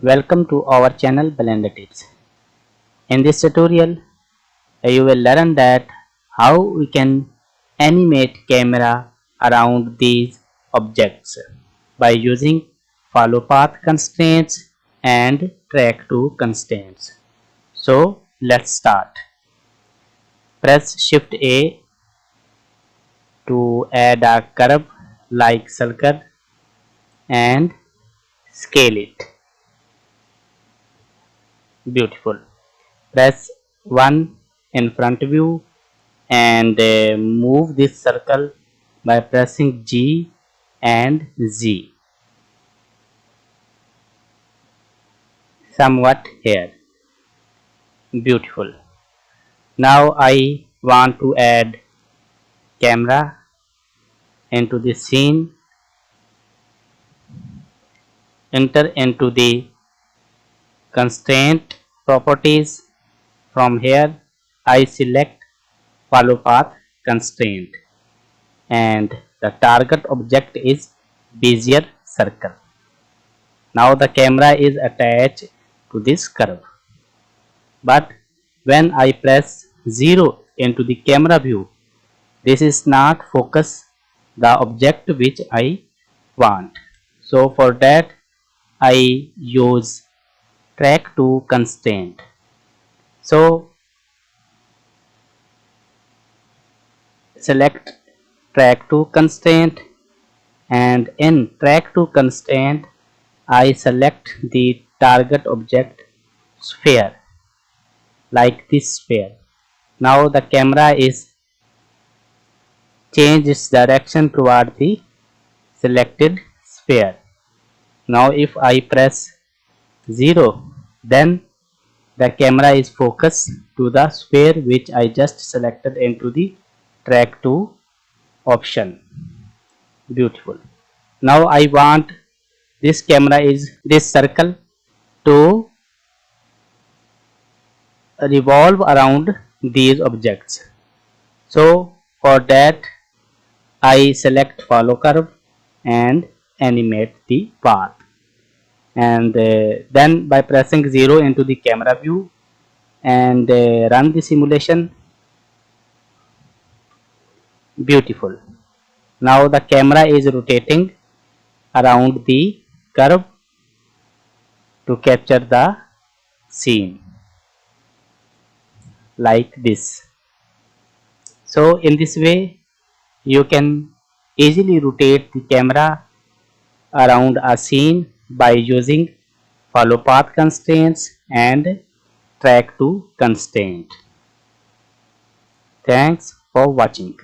Welcome to our channel Blender Tips. In this tutorial, you will learn that how we can animate camera around these objects by using follow path constraints and track to constraints. So let's start. Press Shift A to add a curve like circle and scale it. Beautiful. Press 1 in front view and move this circle by pressing G and Z somewhat here. Beautiful. Now I want to add camera into the scene. Enter into the constraint properties. From here I select follow path constraint and the target object is Bezier circle. Now the camera is attached to this curve, but when I press 0 into the camera view, this is not focus the object which I want. So for that I use track to constraint. So select track to constraint, and in track to constraint I select the target object sphere like this sphere. Now the camera is change its direction toward the selected sphere. Now if I press 0, then the camera is focused to the sphere which I just selected into the track to option. Beautiful. Now I want this camera is this circle to revolve around these objects. So for that I select follow curve and animate the path, and then by pressing 0 into the camera view and run the simulation. Beautiful. Now the camera is rotating around the curve to capture the scene like this. So in this way you can easily rotate the camera around a scene by using follow path constraints and track to constraint. Thanks for watching.